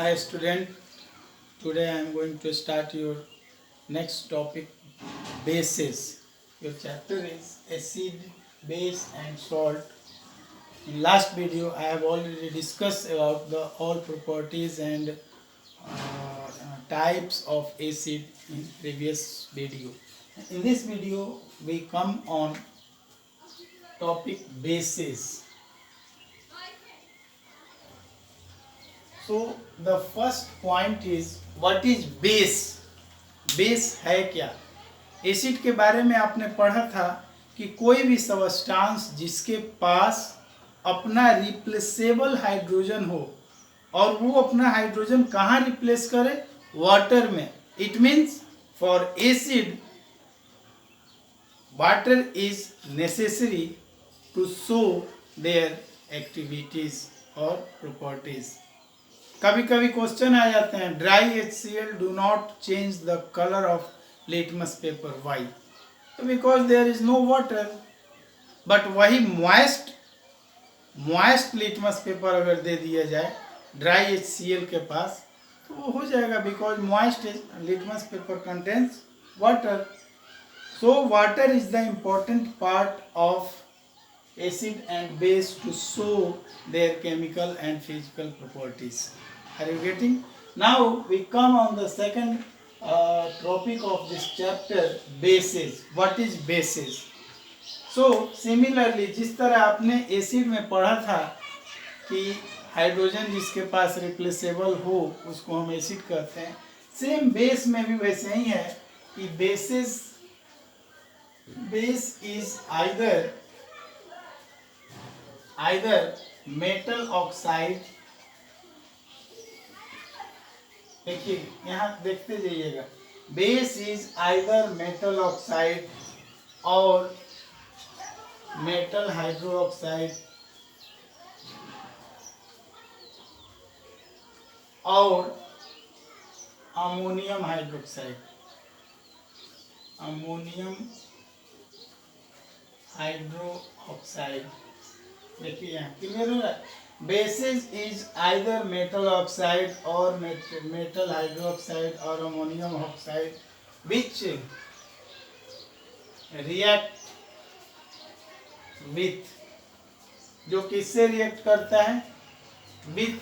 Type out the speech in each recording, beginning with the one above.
Hi student, today I am going to start your next topic, bases. Your chapter is acid, base and salt. In last video I have already discussed about the all properties and types of acid in previous video. In this video we come on topic bases. So the first point is what is base? Base है क्या? Acid के बारे में आपने पढ़ा था कि कोई भी सबस्टांस जिसके पास अपना रिप्लेसेबल हाइड्रोजन हो और वो अपना हाइड्रोजन कहाँ रिप्लेस करे? वाटर में. It means for acid water is necessary to show their activities और प्रॉपर्टीज. कभी कभी क्वेश्चन आ जाते हैं, dry HCl do not change the colour of litmus paper. Why? Because there is no water. But वही moist litmus paper अगर दे दिया जाए ड्राई HCl के पास तो वो हो जाएगा, because moist litmus paper contains water. So water is the important part of acid and base to show their chemical and physical properties. Are you getting? Now we come on the second topic of this chapter, bases. What is bases? So similarly, जिस तरह आपने acid में पढ़ा था कि hydrogen जिसके पास replaceable हो उसको हम एसिड कहते हैं, सेम बेस में भी वैसे ही है कि base is either metal oxide. देखिए यहाँ देखते जाइएगा, base is either metal oxide और मेटल हाइड्रोक्साइड और अमोनियम हाइड्रोक्साइड. Ammonium hydroxide. देखिए यहाँ क्लियर हो रहा है. Basis is either metal oxide और मेटल हाइड्रोक्साइड और ammonium oxide which react with, जो किससे रिएक्ट करता है? With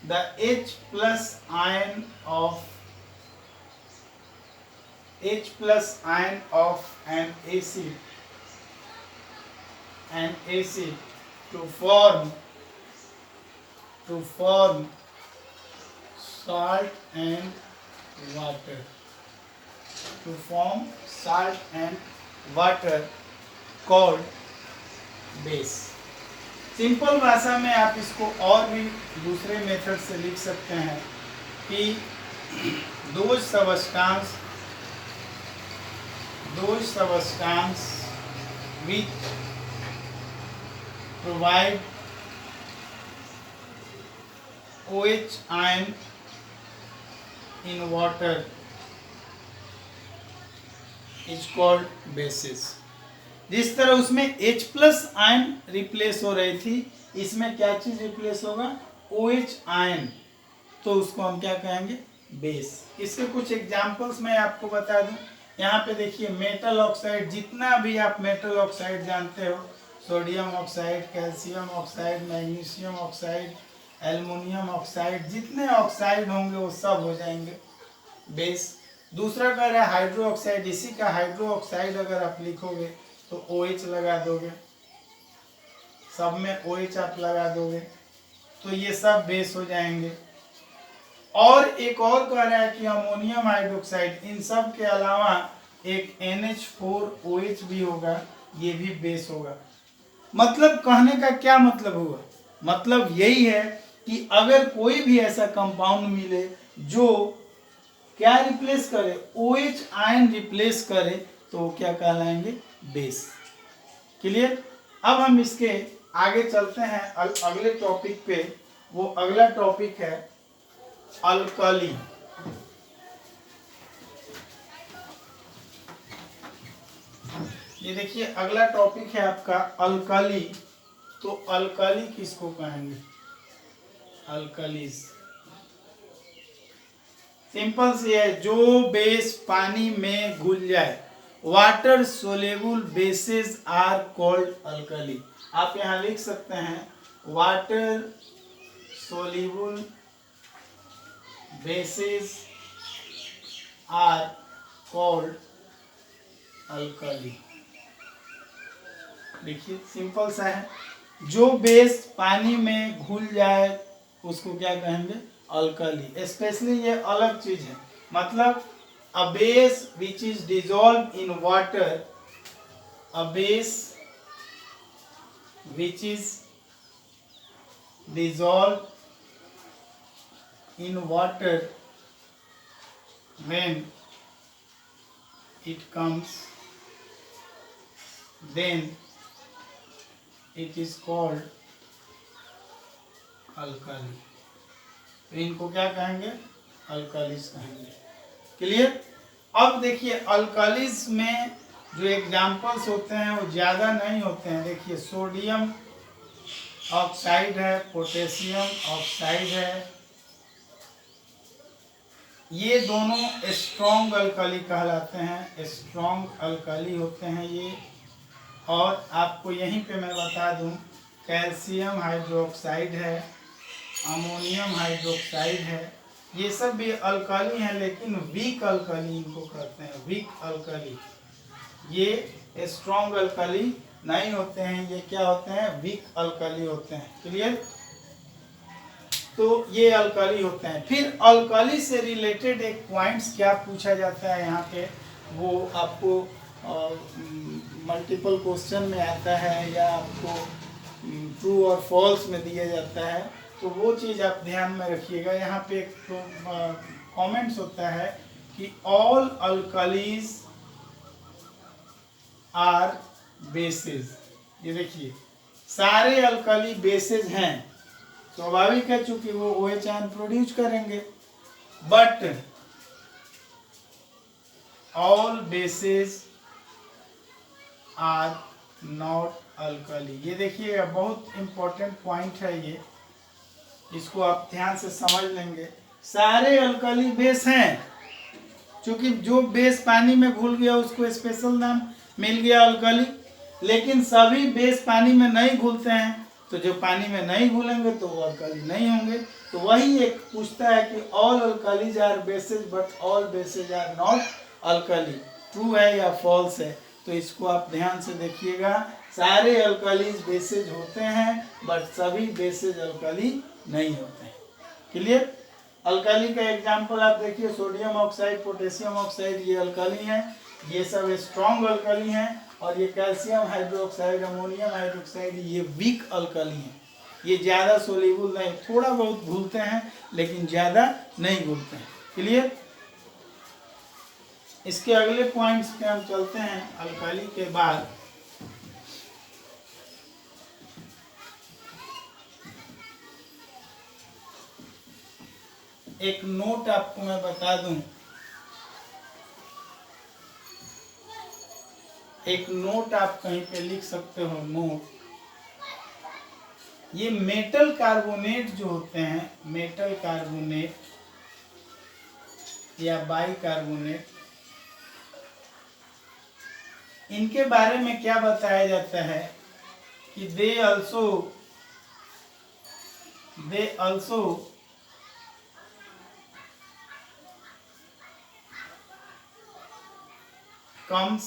the H+ ion of an acid to form salt and water. To form salt and water called base. Simple भाषा में आप इसको और भी दूसरे मेथड से लिख सकते हैं कि those substance which provide OH ion in water is called bases. जिस तरह उसमें H+ आयन रिप्लेस हो रही थी, इसमें क्या चीज रिप्लेस होगा? OH ion. तो उसको हम क्या कहेंगे? बेस. इसके कुछ एग्जांपल्स मैं आपको बता दूं. यहाँ पे देखिए मेटल ऑक्साइड, जितना भी आप मेटल ऑक्साइड जानते हो, sodium oxide, calcium oxide, magnesium oxide, aluminium oxide, जितने ऑक्साइड होंगे वो सब हो जाएंगे बेस. दूसरा कह रहा है हाइड्रो ऑक्साइड, इसी का हाइड्रो ऑक्साइड अगर आप लिखोगे तो OH लगा दोगे, सब में OH आप लगा दोगे तो ये सब बेस हो जाएंगे. और एक और कह रहा है कि अमोनियम हाइड्रोक्साइड, इन सब के अलावा एक NH4OH भी होगा, ये भी बेस होगा. मतलब कहने का क्या मतलब हुआ? मतलब यही है कि अगर कोई भी ऐसा कंपाउंड मिले जो क्या रिप्लेस करे? OH आयन रिप्लेस करे तो वो क्या कहलाएंगे? बेस. क्लियर? अब हम इसके आगे चलते हैं अगले टॉपिक पे. वो अगला टॉपिक है अल्कली. ये देखिए अगला टॉपिक है आपका अल्कली. तो अल्कली किसको कहेंगे? अल्कलीज. सिंपल सी है, जो बेस पानी में घुल जाए, water soluble bases are called alkali. आप यहाँ लिख सकते हैं water soluble bases are called alkali. देखिए सिंपल सा है, जो बेस पानी में घुल जाए उसको क्या कहेंगे, अल्कली। स्पेशली ये अलग चीज है, मतलब a base which is dissolve in water, a base which is dissolve in water when it comes, then it is called alkali। तो इनको क्या कहेंगे, अल्कालीज कहेंगे। क्लियर। अब देखिए अल्कालीज में जो एग्जाम्पल्स होते हैं वो ज़्यादा नहीं होते हैं। देखिए सोडियम ऑक्साइड है, पोटेशियम ऑक्साइड है, ये दोनों स्ट्रॉन्ग अल्कली कहलाते हैं, स्ट्रॉन्ग अल्कली होते हैं ये। और आपको यहीं पे मैं बता दूं, कैल्शियम हाइड्रोक्साइड है, अमोनियम हाइड्रोक्साइड है, ये सब भी अल्कली हैं, लेकिन वीक अल्कली इनको कहते हैं, वीक अल्कली। ये स्ट्रॉन्ग अल्कली नहीं होते हैं, ये क्या होते हैं, वीक अल्कली होते हैं। क्लियर। तो ये अल्कली होते हैं। फिर अल्कली से रिलेटेड एक पॉइंट्स क्या पूछा जाता है यहाँ पे, वो आपको मल्टीपल क्वेश्चन में आता है या आपको ट्रू और फॉल्स में दिया जाता है, तो वो चीज़ आप ध्यान में रखिएगा। यहाँ पे एक तो कमेंट्स होता है कि ऑल अल्कलीज आर बेसेस। ये देखिए सारे अल्कली बेसेस हैं, स्वाभाविक है चूंकि वो OH आयन प्रोड्यूस करेंगे, but all bases are not alkali. ये देखिएगा बहुत इंपॉर्टेंट पॉइंट है ये, इसको आप ध्यान से समझ लेंगे। सारे अल्कली बेस हैं, क्योंकि जो बेस पानी में घुल गया उसको स्पेशल नाम मिल गया अल्कली, लेकिन सभी बेस पानी में नहीं घुलते हैं, तो जो पानी में नहीं घुलेंगे तो वो अल्कली नहीं होंगे। तो वही एक पूछता है कि all alkalis are bases but all bases are not alkali, true है या फॉल्स है। तो इसको आप ध्यान से देखिएगा, सारे अल्कलीज बेसेज होते हैं बट सभी बेसेज अल्कली नहीं होते हैं। क्लियर। अल्कली का एग्जाम्पल आप देखिए, सोडियम ऑक्साइड, पोटेशियम ऑक्साइड, ये अल्कली हैं, ये सब स्ट्रॉन्ग अल्कली हैं। और ये कैल्शियम हाइड्रोक्साइड, अमोनियम हाइड्रोक्साइड, ये वीक अल्कली हैं, ये ज़्यादा सोल्यूबल नहीं, थोड़ा बहुत घुलते हैं लेकिन ज़्यादा नहीं घुलते हैं। क्लियर। इसके अगले पॉइंट्स पे हम चलते हैं। अल्कली के बाद एक नोट आपको मैं बता दूं, एक नोट आप कहीं पे लिख सकते हो, नोट। ये मेटल कार्बोनेट जो होते हैं, मेटल कार्बोनेट या बाइकार्बोनेट, इनके बारे में क्या बताया जाता है कि दे also comes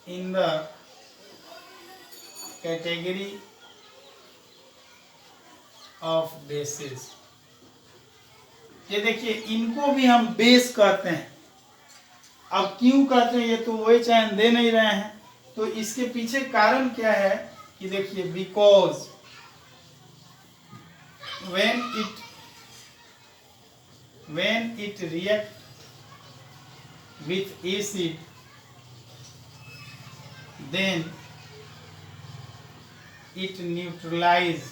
in the category of bases। ये देखिए इनको भी हम बेस कहते हैं। अब क्यों कहते हैं, ये तो OH आयन दे नहीं रहे हैं, तो इसके पीछे कारण क्या है कि देखिए, because when it react with acid, then it neutralize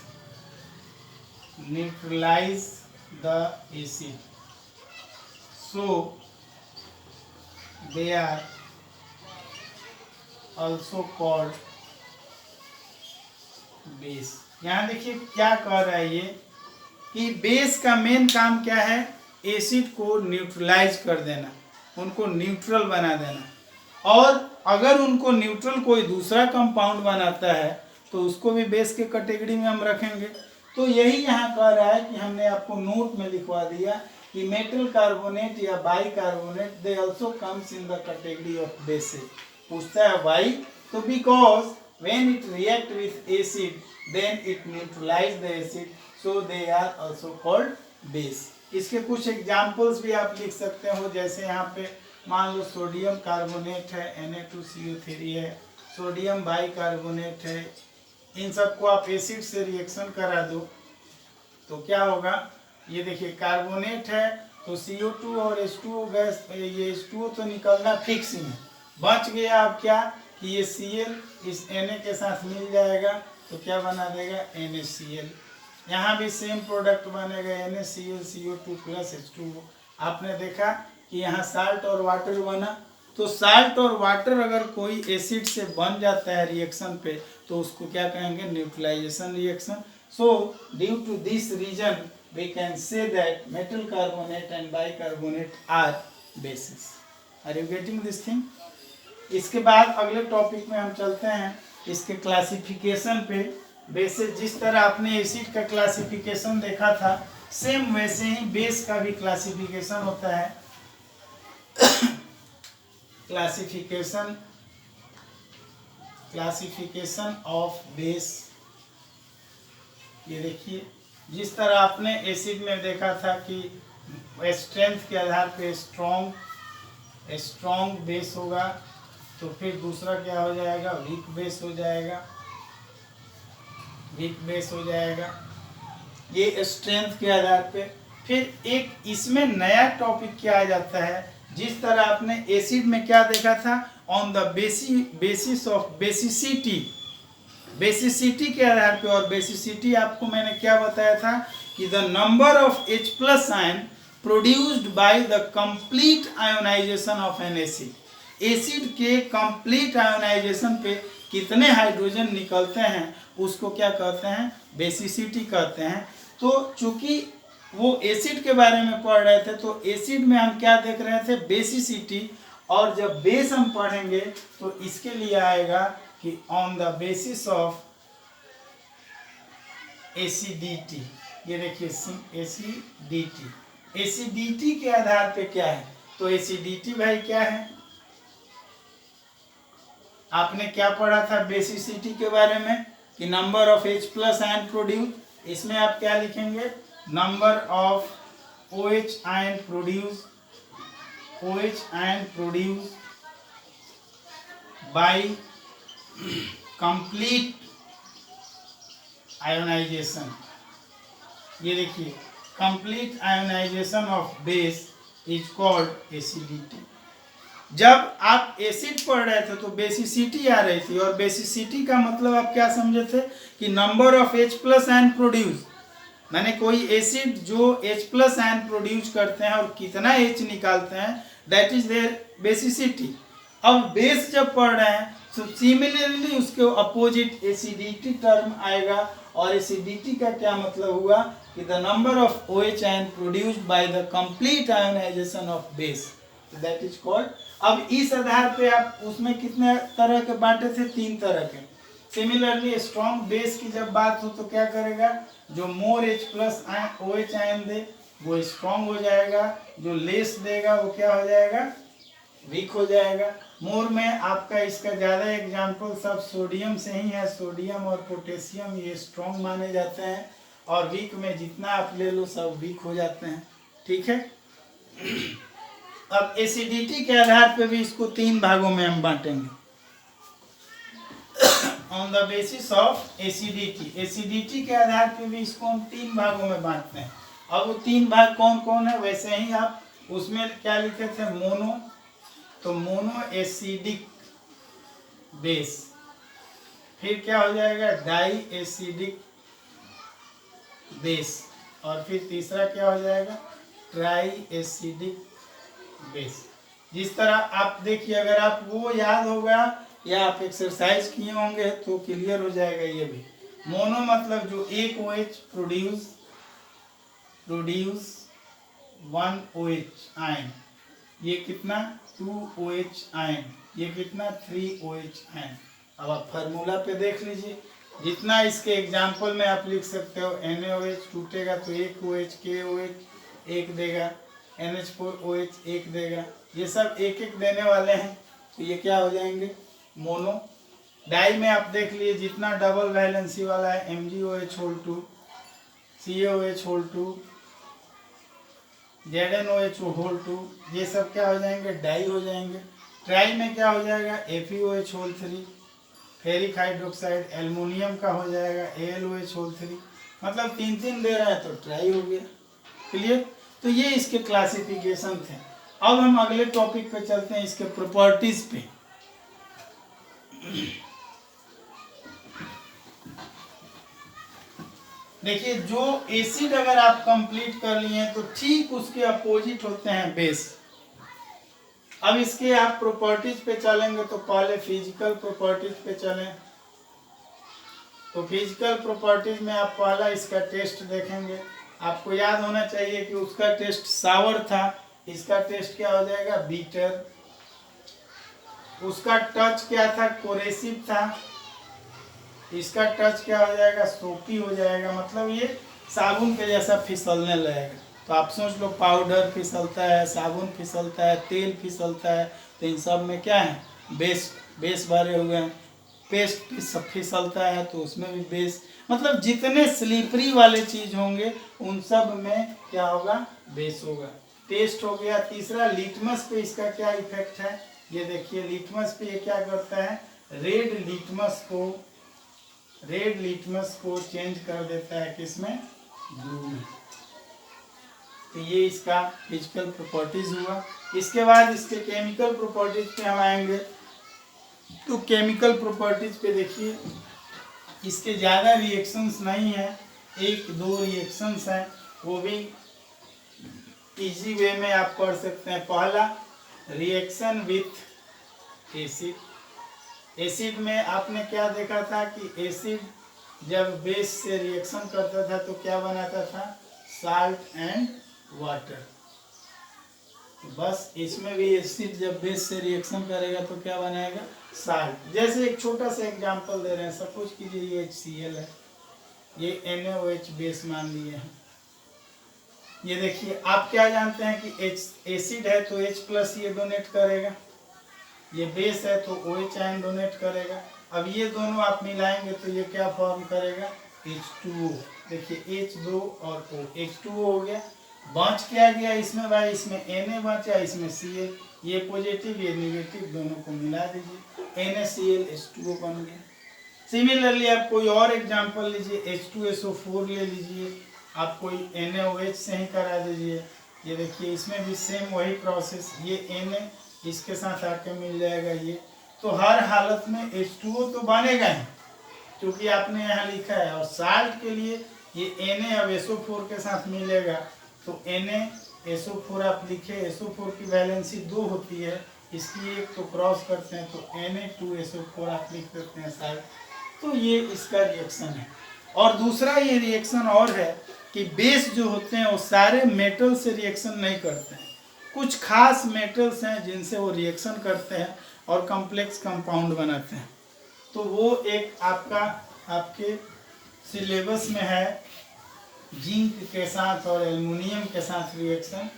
the acid, so they are also called base। यहाँ देखिए क्या कह रहा है ये, कि बेस का मेन काम क्या है एसिड को न्यूट्रलाइज कर देना, उनको न्यूट्रल बना देना। और अगर उनको न्यूट्रल कोई दूसरा कंपाउंड बनाता है तो उसको भी बेस के कैटेगरी में हम रखेंगे। तो यही यहाँ कह रहा है कि हमने आपको नोट में लिखवा दिया कि मेटल कार्बोनेट या bicarbonate they also comes in the category of bases. पूछता है वाई, तो because when it react with acid then it neutralise the acid, so they are also called base. इसके कुछ एग्जाम्पल्स भी आप लिख सकते हो, जैसे यहाँ पे मान लो सोडियम कार्बोनेट है, Na2CO3 है, सोडियम बाइकार्बोनेट है, इन सबको आप एसिड से रिएक्शन करा दो तो क्या होगा, ये देखिए कार्बोनेट है तो CO2 और H2O गैस, ये H2O तो निकलना फिक्स ही है, बच गया अब क्या कि ये Cl इस Na के साथ मिल जाएगा तो क्या बना देगा NaCl। यहाँ भी सेम प्रोडक्ट बनेगा NaCl CO2 प्लस H2O। आपने देखा कि यहाँ साल्ट और वाटर बना, तो साल्ट और वाटर अगर कोई एसिड से बन जाता है रिएक्शन पे तो उसको क्या कहेंगे, neutralisation reaction. So due to this reason we can say that metal carbonate and bicarbonate are bases. Are you getting this thing? इसके बाद अगले टॉपिक में हम चलते हैं इसके क्लासिफिकेशन पे। बेसिस जिस तरह आपने एसिड का क्लासिफिकेशन देखा था सेम वैसे ही बेस का भी क्लासिफिकेशन होता है। क्लासिफिकेशन ऑफ बेस, ये देखिए जिस तरह आपने एसिड में देखा था कि स्ट्रेंथ के आधार पे स्ट्रॉन्ग बेस होगा, तो फिर दूसरा क्या हो जाएगा, वीक बेस हो जाएगा, ये स्ट्रेंथ के आधार पे। फिर एक इसमें नया टॉपिक क्या आ जाता है, जिस तरह आपने एसिड में क्या देखा था, on the basis of basicity के आधार पे, और बेसिसिटी आपको मैंने क्या बताया था कि the number of H+ ion produced by the complete ionisation of an acid. Acid के कंप्लीट आयोनाइजेशन पे कितने हाइड्रोजन निकलते हैं उसको क्या कहते हैं, बेसिसिटी कहते हैं। तो चूंकि वो एसिड के बारे में पढ़ रहे थे तो एसिड में हम क्या देख रहे थे, बेसिसिटी, और जब बेस हम पढ़ेंगे तो इसके लिए आएगा कि on the basis of acidity. ये देखिए एसिडिटी के आधार पे क्या है, तो एसिडिटी भाई क्या है, आपने क्या पढ़ा था बेसिसिटी के बारे में कि number of H+ ion produce, इसमें आप क्या लिखेंगे, number of OH ion produce by complete ionisation. ये देखिए complete ionisation of base is called acidity. जब आप एसिड पढ़ रहे थे तो बेसिसिटी आ रही थी, और बेसिसिटी का मतलब आप क्या समझे थे कि number of H+ ion produce, माने कोई एसिड जो H+ आयन प्रोड्यूस करते हैं और कितना H निकालते हैं, दैट इज देयर बेसिसिटी। अब बेस जब पढ़ रहे हैं तो सिमिलरली उसके अपोजिट एसिडिटी टर्म आएगा, और एसिडिटी का क्या मतलब हुआ कि the number of OH ion produced by the complete ionisation of base, that is called. अब इस आधार पे आप उसमें कितने तरह के बांटे थे, 3 तरह के। सिमिलरली स्ट्रॉन्ग बेस की जब बात हो तो क्या करेगा, जो मोर H+ OH आयन दे वो स्ट्रॉन्ग हो जाएगा, जो लेस देगा वो क्या हो जाएगा, वीक हो जाएगा। मोर में आपका इसका ज़्यादा एग्जाम्पल सब सोडियम से ही है, सोडियम और पोटेशियम ये स्ट्रॉन्ग माने जाते हैं, और वीक में जितना आप ले लो सब वीक हो जाते हैं, ठीक है। अब एसिडिटी के आधार पे भी इसको 3 भागों में हम बांटेंगे, on the basis of acidity. Acidity के आधार पे भी इसको हम 3 भागों में बांटते हैं। अब वो 3 भाग कौन कौन है, वैसे ही आप उसमें क्या लिखे थे, मोनो, तो मोनो एसिडिक बेस, फिर क्या हो जाएगा, डाई एसिडिक बेस, और फिर तीसरा क्या हो जाएगा, ट्राई एसिडिक बेस। जिस तरह आप देखिए, अगर आप वो याद होगा या आप एक्सरसाइज किए होंगे तो क्लियर हो जाएगा। ये भी मोनो मतलब जो एक OH प्रोड्यूस 1 OH आयन, ये कितना 2 OH आयन, ये कितना 3 OH आयन। अब आप फार्मूला पे देख लीजिए, जितना इसके एग्जाम्पल में आप लिख सकते हो, NaOH टूटेगा तो 1 OH, KOH 1 देगा, NH4OH 1 देगा, ये सब एक एक देने वाले हैं, तो ये क्या हो जाएंगे मोनो। डाई में आप देख लिए जितना डबल वैलेंसी वाला है, MgOH whole 2, CaOH whole 2, ZnOH whole 2, ये सब क्या हो जाएंगे डाई हो जाएंगे। ट्राई में क्या हो जाएगा FeOH whole 3, ferric hydroxide aluminium का हो जाएगा AlOH होल 3, मतलब 3 दे रहा है तो ट्राई हो गया। क्लियर। तो ये इसके क्लासिफिकेशन थे। अब हम अगले टॉपिक पे चलते हैं, इसके प्रॉपर्टीज पे। देखिए, जो एसिड अगर आप कंप्लीट कर लिए हैं तो ठीक उसके अपोजिट होते हैं बेस। अब इसके आप प्रॉपर्टीज पे चलेंगे तो पहले फिजिकल प्रॉपर्टीज पे चलें। तो फिजिकल प्रॉपर्टीज में आप पहला इसका टेस्ट देखेंगे। आपको याद होना चाहिए कि उसका टेस्ट सावर था, इसका टेस्ट क्या हो जाएगा बीटर। उसका टच क्या था कोरेसिव था, इसका टच क्या हो जाएगा सोपी हो जाएगा, मतलब ये साबुन के जैसा फिसलने लगेगा। तो आप सोच लो, पाउडर फिसलता है, साबुन फिसलता है, तेल फिसलता है, तो इन सब में क्या है बेस भरे हुए हैं। पेस्ट फिसलता है तो उसमें भी बेस, मतलब जितने स्लीपरी वाले चीज होंगे उन सब में क्या होगा बेस होगा। टेस्ट हो गया। तीसरा लिटमस पे इसका क्या इफेक्ट है, ये देखिए लिटमस पे ये क्या करता है, रेड लिटमस को चेंज कर देता है किसमें ब्लू में। तो ये इसका फिजिकल प्रॉपर्टीज हुआ। इसके बाद इसके केमिकल प्रॉपर्टीज पे हम आएंगे। तो केमिकल प्रॉपर्टीज पे देखिए, इसके ज़्यादा रिएक्शंस नहीं है, 1-2 रिएक्शंस हैं, वो भी इजी वे में आप कर सकते हैं। पहला रिएक्शन विथ एसिड। एसिड में आपने क्या देखा था कि एसिड जब बेस से रिएक्शन करता था तो क्या बनाता था साल्ट एंड वाटर। बस इसमें भी एसिड जब बेस से रिएक्शन करेगा तो क्या बनाएगा साल्ट। जैसे एक छोटा सा एग्जांपल दे रहे हैं, सपोज कीजिए ये HCl है, ये NaOH बेस मान लिए हैं। ये देखिए, आप क्या जानते हैं कि एसिड है तो H+ ये डोनेट करेगा, ये बेस है तो OH आयन डोनेट करेगा। अब ये दोनों आप मिलाएंगे तो ये क्या फॉर्म करेगा H2O। देखिए H2 और O, H2O हो गया। बच क्या गया इसमें भाई, इसमें Na बचा, इसमें Cl, ये पॉजिटिव ये नेगेटिव दोनों को मिला दीजिए, NaClH2O बन गया। सिमिलरली आप कोई और एग्जांपल लीजिए, H2SO4 ले लीजिए, आप कोई NaOH से ही करा दीजिए। ये देखिए इसमें भी सेम वही प्रोसेस, ये Na इसके साथ आके मिल जाएगा ये। तो हर हालत में H2O तो बनेगा ही, क्योंकि आपने यहाँ लिखा है। और साल्ट के लिए ये Na अब SO4 के साथ मिलेगा, तो NaSO4 आप लिखे, SO4 की वैलेंसी 2 होती है, इसकी एक तो क्रॉस करते हैं तो Na2SO4 आप लिख सकते हैं साल्ट। तो ये इसका रिएक्शन है। और दूसरा ये रिएक्शन और है कि बेस जो होते हैं वो सारे मेटल से रिएक्शन नहीं करते हैं, कुछ खास मेटल्स हैं जिनसे वो रिएक्शन करते हैं और कॉम्प्लेक्स कंपाउंड बनाते हैं। तो वो एक आपके सिलेबस में है, जिंक के साथ और एल्युमिनियम के साथ रिएक्शन,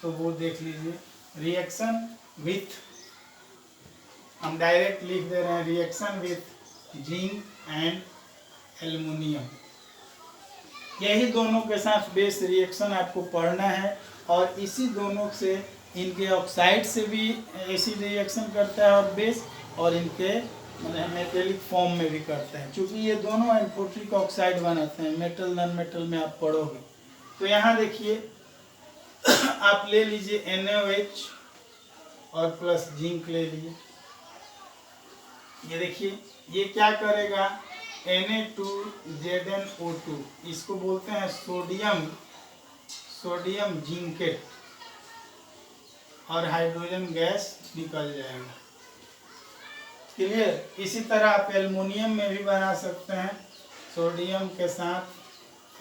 तो वो देख लीजिए। रिएक्शन विथ, हम डायरेक्ट लिख दे रहे हैं, reaction with zinc and aluminium, यही दोनों के साथ बेस रिएक्शन आपको पढ़ना है। और इसी दोनों से इनके ऑक्साइड से भी एसिड रिएक्शन करता है और बेस, और इनके मेटेलिक फॉर्म में भी करता है, क्योंकि ये दोनों एन्फोट्रिक ऑक्साइड बनाते हैं। मेटल नॉन मेटल में आप पढ़ोगे। तो यहाँ देखिए आप ले लीजिए NaOH और प्लस जिंक ले लीजिए। ये देखिए ये क्या करेगा, Na2ZnO2, इसको बोलते हैं सोडियम जिंकेट, और हाइड्रोजन गैस निकल जाएगा। क्लियर। इसी तरह आप एल्युमिनियम में भी बना सकते हैं, सोडियम के साथ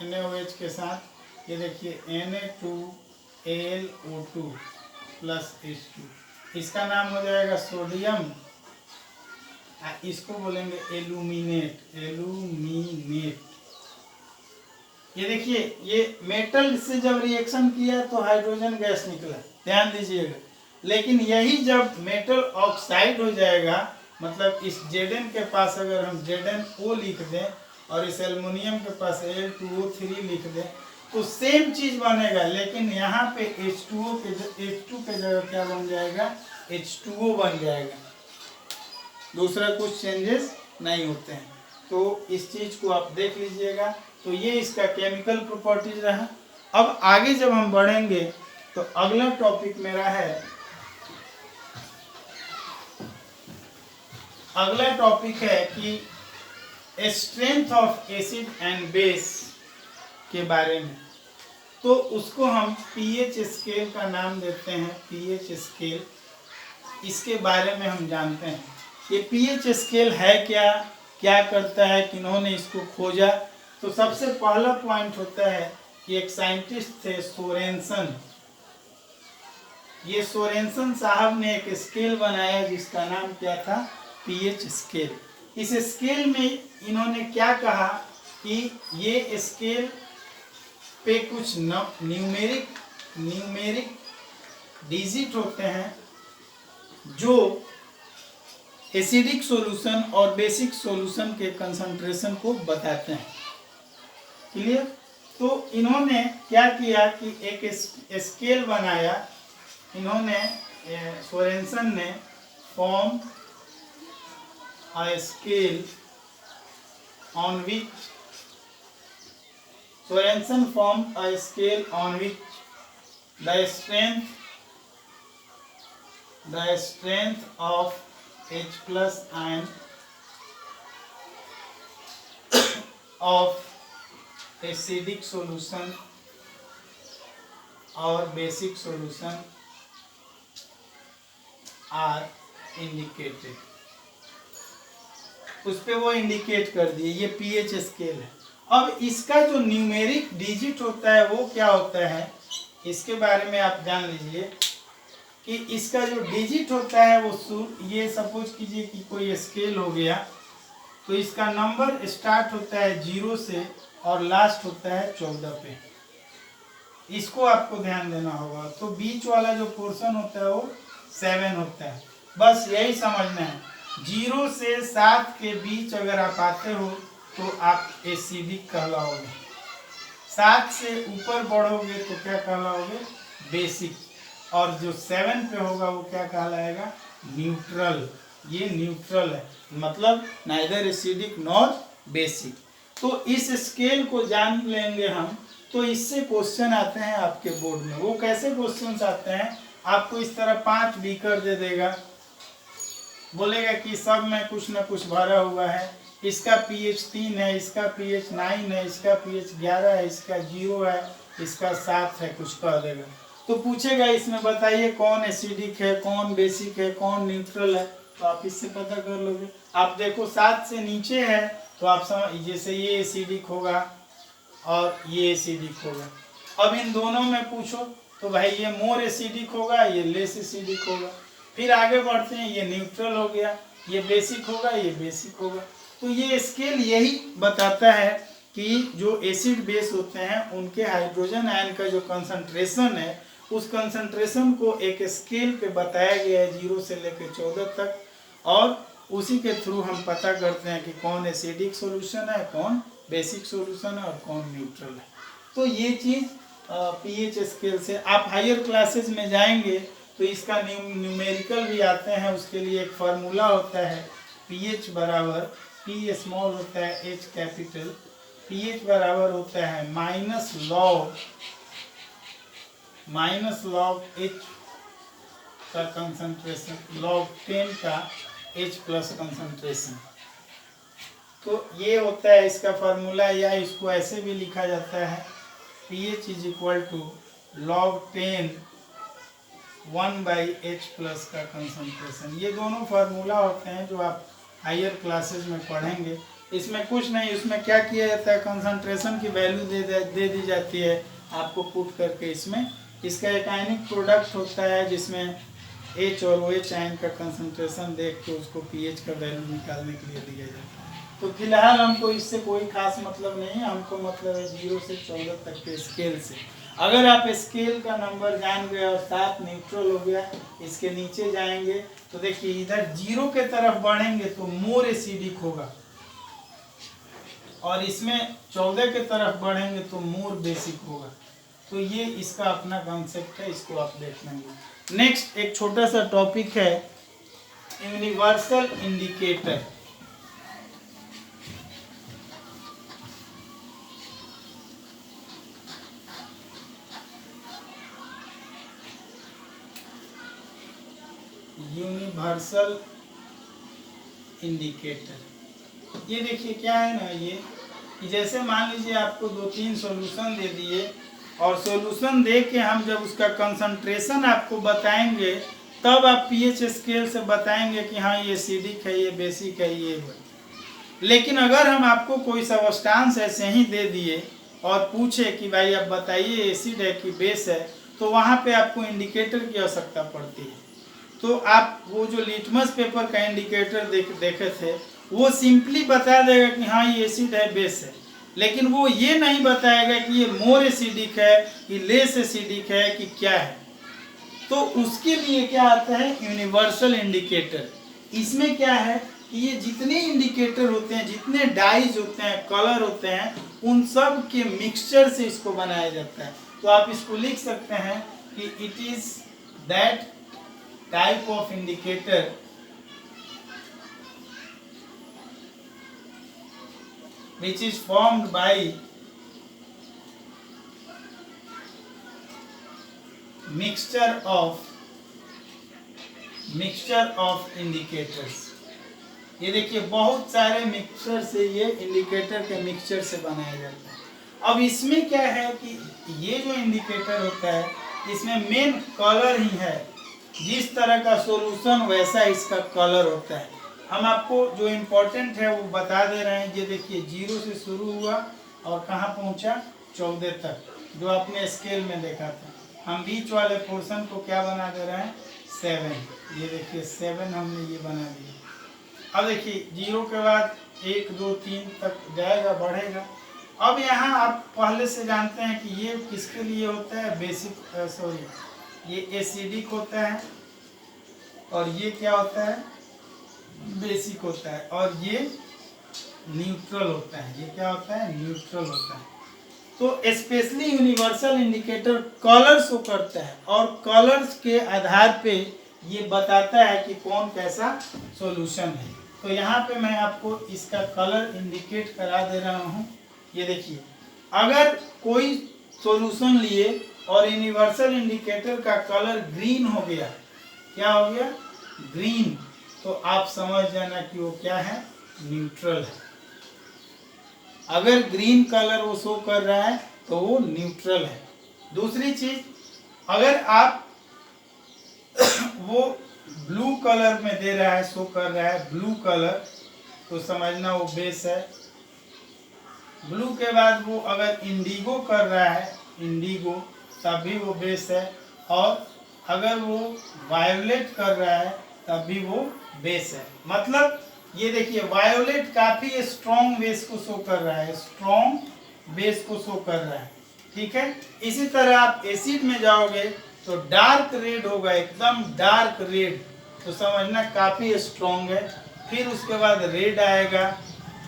NaOH के साथ। ये देखिए Na2 LO2 प्लस H2, इसका नाम हो जाएगा सोडियम, इसको बोलेंगे एल्यूमिनेट। ये देखिए, ये मेटल से जब रिएक्शन किया तो हाइड्रोजन गैस निकला, ध्यान दीजिएगा। लेकिन यही जब मेटल ऑक्साइड हो जाएगा, मतलब इस Zn के पास अगर हम ZnO लिख दें और इस एल्युमिनियम के पास Al2O3 लिख दें तो सेम चीज बनेगा, लेकिन यहाँ पे H2 के जगह क्या बन जाएगा, H2O बन जाएगा। दूसरा कुछ चेंजेस नहीं होते हैं। तो इस चीज को आप देख लीजिएगा। तो ये इसका केमिकल प्रॉपर्टीज रहा। अब आगे जब हम बढ़ेंगे तो अगला टॉपिक मेरा है, अगला टॉपिक है कि strength of acid and base के बारे में। तो उसको हम पीएच स्केल का नाम देते हैं, पीएच स्केल। इसके बारे में हम जानते हैं ये पीएच स्केल है क्या, क्या करता है, किन्होंने इसको खोजा। तो सबसे पहला पॉइंट होता है कि एक साइंटिस्ट थे सोरेनसन। ये सोरेनसन साहब ने एक स्केल बनाया जिसका नाम क्या था, पीएच स्केल। इस स्केल में इन्होंने क्या कहा कि ये स्केल पे कुछ न्यूमेरिक डिजिट होते हैं जो एसिडिक सॉल्यूशन और बेसिक सॉल्यूशन के कंसंट्रेशन को बताते हैं। क्लियर। तो इन्होंने क्या किया कि एक स्केल बनाया, इन्होंने सोरेनसन ने form a scale on which Sorensen formed a scale on which the strength of H plus ion of acidic solution और basic solution are indicated। उस पे वो इंडिकेट कर दिए। ये पीएच स्केल है। अब इसका जो न्यूमेरिक डिजिट होता है वो क्या होता है, इसके बारे में आप जान लीजिए कि इसका जो डिजिट होता है वो ये सपोज कीजिए कि कोई स्केल हो गया, तो इसका नंबर स्टार्ट होता है 0 से और लास्ट होता है 14 पे। इसको आपको ध्यान देना होगा। तो बीच वाला जो पोर्शन होता है वो 7 होता है। बस यही समझना है। 0 से 7 के बीच अगर आप आते हो तो आप एसिडिक कहलाओगे। 7 से ऊपर बढ़ोगे तो क्या कहलाओगे, बेसिक। और जो 7 पे होगा वो क्या कहलाएगा, न्यूट्रल। ये न्यूट्रल है, मतलब नाइदर एसिडिक नॉर बेसिक। तो इस स्केल को जान लेंगे हम तो इससे क्वेश्चन आते हैं आपके बोर्ड में। वो कैसे क्वेश्चंस आते हैं, आपको इस तरह 5 बीकर दे देगा, बोलेगा कि सब में कुछ ना कुछ भरा हुआ है। इसका pH 3 है, इसका pH 9 है, इसका pH 11 है, इसका 0 है, इसका 7 है, कुछ कह देगा। तो पूछेगा इसमें बताइए कौन एसिडिक है, कौन बेसिक है, कौन न्यूट्रल है। तो आप इससे पता कर लोगे। आप देखो 7 से नीचे है तो आप समझ, जैसे ये एसिडिक होगा और ये एसिडिक होगा। अब इन दोनों में पूछो तो भाई ये मोर एसिडिक होगा, ये लेस एसिडिक होगा। फिर आगे बढ़ते हैं, ये न्यूट्रल हो गया, ये बेसिक होगा, ये बेसिक होगा। तो ये स्केल यही बताता है कि जो एसिड बेस होते हैं उनके हाइड्रोजन आयन का जो कंसंट्रेशन है उस कंसंट्रेशन को एक स्केल पे बताया गया है 0 से लेकर 14 तक। और उसी के थ्रू हम पता करते हैं कि कौन एसिडिक सॉल्यूशन है, कौन बेसिक सॉल्यूशन है और कौन न्यूट्रल है। तो ये चीज़ पीएच स्केल से आप हायर क्लासेस में जाएंगे तो इसका न्यूमेरिकल भी आते हैं। उसके लिए एक फार्मूला होता है, पीएच बराबर, पी स्मॉल होता है एच कैपिटल, पीएच बराबर होता है माइनस लॉग एच का कंसंट्रेशन, log 10 का H प्लस कंसंट्रेशन। तो ये होता है इसका फार्मूला, या इसको ऐसे भी लिखा जाता है pH is equal to log 10 1/H plus का कंसंट्रेशन। ये दोनों फार्मूला होते हैं जो आप हायर क्लासेस में पढ़ेंगे। इसमें कुछ नहीं, इसमें क्या किया जाता है, कंसंट्रेशन की वैल्यू दे दी जाती है, आपको पुट करके इसमें इसका एक आयनिक प्रोडक्ट होता है जिसमें H और OH आयन का कंसंट्रेशन देख के उसको pH का वैल्यू निकालने के लिए दिया जाता है। तो फिलहाल हमको इससे कोई खास मतलब नहीं है, हमको मतलब है 0 से 14 तक के स्केल से। अगर आप स्केल का नंबर जान गए और 7 न्यूट्रल हो गया, इसके नीचे जाएंगे तो देखिए इधर 0 के तरफ बढ़ेंगे तो मोर एसिडिक होगा, और इसमें 14 के तरफ बढ़ेंगे तो मोर बेसिक होगा। तो ये इसका अपना कॉन्सेप्ट है, इसको आप देख लेंगे। नेक्स्ट एक छोटा सा टॉपिक है यूनिवर्सल इंडिकेटर। यूनिवर्सल इंडिकेटर, ये देखिए क्या है ना, ये कि जैसे मान लीजिए आपको 2-3 सॉल्यूशन दे दिए, और सॉल्यूशन दे के हम जब उसका कंसंट्रेशन आपको बताएंगे तब आप पीएच स्केल से बताएंगे कि हाँ ये एसिडिक है, ये बेसिक है, ये है। लेकिन अगर हम आपको कोई सब्सटेंस ऐसे ही दे दिए और पूछे कि भाई आप बताइए एसिड है कि बेस है, तो वहाँ पे आपको इंडिकेटर की आवश्यकता पड़ती है। तो आप वो जो लिटमस पेपर का इंडिकेटर देखे थे, वो सिंपली बता देगा कि हाँ ये एसिड है, बेस है, लेकिन वो ये नहीं बताएगा कि ये मोर एसिडिक है कि लेस एसिडिक है कि क्या है। तो उसके लिए क्या आता है यूनिवर्सल इंडिकेटर। इसमें क्या है कि ये जितने इंडिकेटर होते हैं, जितने डाइज होते हैं, कलर होते हैं, उन सब के मिक्सचर से इसको बनाया जाता है। तो आप इसको लिख सकते हैं कि it is that type of indicator which is formed by mixture of indicators। ये देखिए बहुत सारे मिक्सचर से ये इंडिकेटर के मिक्सचर से बनाया जाता है। अब इसमें क्या है कि ये जो इंडिकेटर होता है इसमें मेन कलर ही है, जिस तरह का सॉल्यूशन वैसा इसका कलर होता है। हम आपको जो इम्पोर्टेंट है वो बता दे रहे हैं। ये देखिए 0 से शुरू हुआ और कहाँ पहुँचा 14 तक, जो आपने स्केल में देखा था। हम बीच वाले पोर्शन को क्या बना दे रहे हैं 7। ये देखिए 7 हमने ये बना दिया। अब देखिए 0 के बाद 1 2 3 तक जाएगा, बढ़ेगा। अब यहाँ आप पहले से जानते हैं कि ये किसके लिए होता है, बेसिक सॉरी ये एसिडिक होता है, और ये क्या होता है बेसिक होता है, और ये न्यूट्रल होता है। ये क्या होता है न्यूट्रल होता है। तो specially universal indicator colour show करता है, और कलर्स के आधार पे ये बताता है कि कौन कैसा सॉल्यूशन है। तो यहाँ पे मैं आपको इसका कलर इंडिकेट करा दे रहा हूँ। ये देखिए अगर कोई सॉल्यूशन लिए और यूनिवर्सल इंडिकेटर का कलर ग्रीन हो गया, क्या हो गया ग्रीन, तो आप समझ जाना कि वो क्या है न्यूट्रल है। अगर ग्रीन कलर वो शो कर रहा है तो वो न्यूट्रल है। दूसरी चीज, अगर आप वो ब्लू कलर में दे रहा है, शो कर रहा है ब्लू कलर, तो समझना वो बेस है। ब्लू के बाद वो अगर इंडिगो कर रहा है, इंडिगो, तब भी वो बेस है। और अगर वो वायोलेट कर रहा है तब भी वो बेस है। मतलब ये देखिए वायोलेट काफी स्ट्रॉन्ग बेस को शो कर रहा है, स्ट्रॉन्ग बेस को शो कर रहा है, ठीक है। इसी तरह आप एसिड में जाओगे तो डार्क रेड होगा, एकदम डार्क रेड, तो समझना काफी स्ट्रॉन्ग है। फिर उसके बाद रेड आएगा,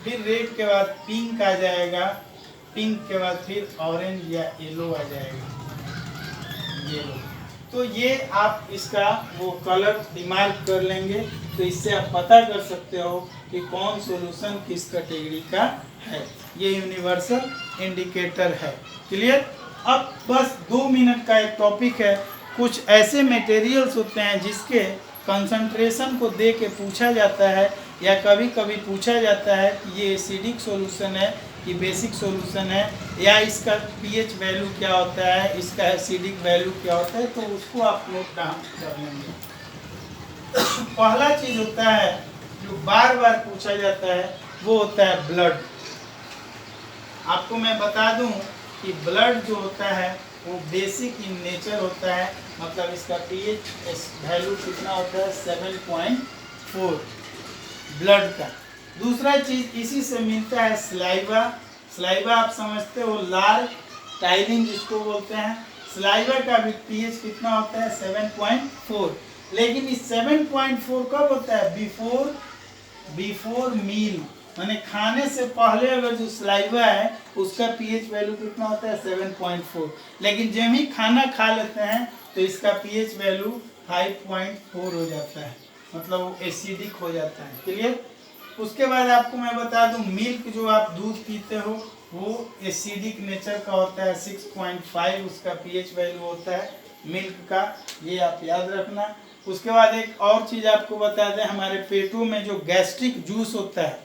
फिर रेड के बाद पिंक आ जाएगा, पिंक के बाद फिर ऑरेंज या येलो आ जाएगा, येलो। तो ये आप इसका वो कलर दिमाग कर लेंगे, तो इससे आप पता कर सकते हो कि कौन सॉल्यूशन किस कैटेगरी का है। ये यूनिवर्सल इंडिकेटर है। क्लियर। अब बस 2 मिनट का एक टॉपिक है। कुछ ऐसे मटेरियल्स होते हैं जिसके कंसंट्रेशन को दे के पूछा जाता है, या कभी कभी पूछा जाता है कि ये एसिडिक सॉल्यूशन है कि बेसिक सॉल्यूशन है, या इसका पीएच वैल्यू क्या होता है, इसका एसिडिक वैल्यू क्या होता है, तो उसको आप नोट डाउन कर लेंगे। पहला चीज होता है जो बार बार पूछा जाता है, वो होता है ब्लड। आपको मैं बता दूं कि ब्लड जो होता है वो बेसिक इन नेचर होता है, मतलब इसका पीएच वैल्यू कितना होता है 7.4 ब्लड का। दूसरा चीज इसी से मिलता है स्लाइवा। स्लाइवा आप समझते हो, लार टाइलिंग जिसको बोलते हैं। स्लाइवा का भी पीएच कितना होता है 7.4, लेकिन इस 7.4 कब होता है बिफोर मील, माने खाने से पहले अगर जो स्लाइवा है उसका पीएच वैल्यू कितना होता है 7.4, लेकिन जब ही खाना खा लेते हैं तो इसका पीएच वैल्यू 5.4 हो जाता है, मतलब वो एसिडिक हो जाता है। क्लियर। उसके बाद आपको मैं बता दूं, मिल्क जो आप दूध पीते हो वो एसिडिक नेचर का होता है, 6.5 उसका पीएच वैल्यू होता है मिल्क का, ये आप याद रखना। उसके बाद एक और चीज़ आपको बता दें, हमारे पेटों में जो गैस्ट्रिक जूस होता है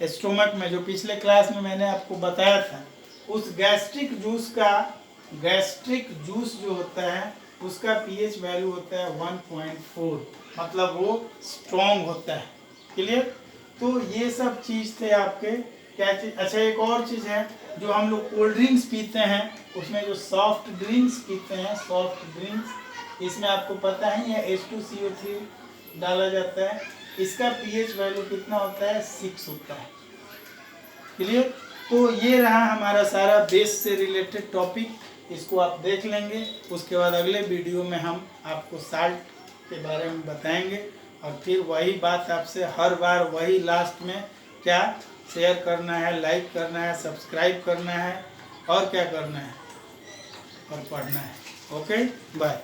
स्टोमक में, जो पिछले क्लास में मैंने आपको बताया था, उस गैस्ट्रिक जूस जो होता है उसका पीएच वैल्यू होता है 1.4, मतलब वो स्ट्रॉन्ग होता है। क्लियर। तो ये सब चीज़ थे आपके क्या चीज़। अच्छा, एक और चीज़ है, जो हम लोग कोल्ड ड्रिंक्स पीते हैं उसमें जो सॉफ्ट ड्रिंक्स पीते हैं, सॉफ्ट ड्रिंक्स, इसमें आपको पता ही है H2CO3 डाला जाता है, इसका पीएच वैल्यू कितना होता है 6 होता है। क्लियर। तो ये रहा हमारा सारा बेस से रिलेटेड टॉपिक, इसको आप देख लेंगे। उसके बाद अगले वीडियो में हम आपको साल्ट के बारे में बताएंगे, और फिर वही बात आपसे हर बार वही लास्ट में क्या शेयर करना है, लाइक करना है, सब्सक्राइब करना है, और क्या करना है, और पढ़ना है। Okay, bye.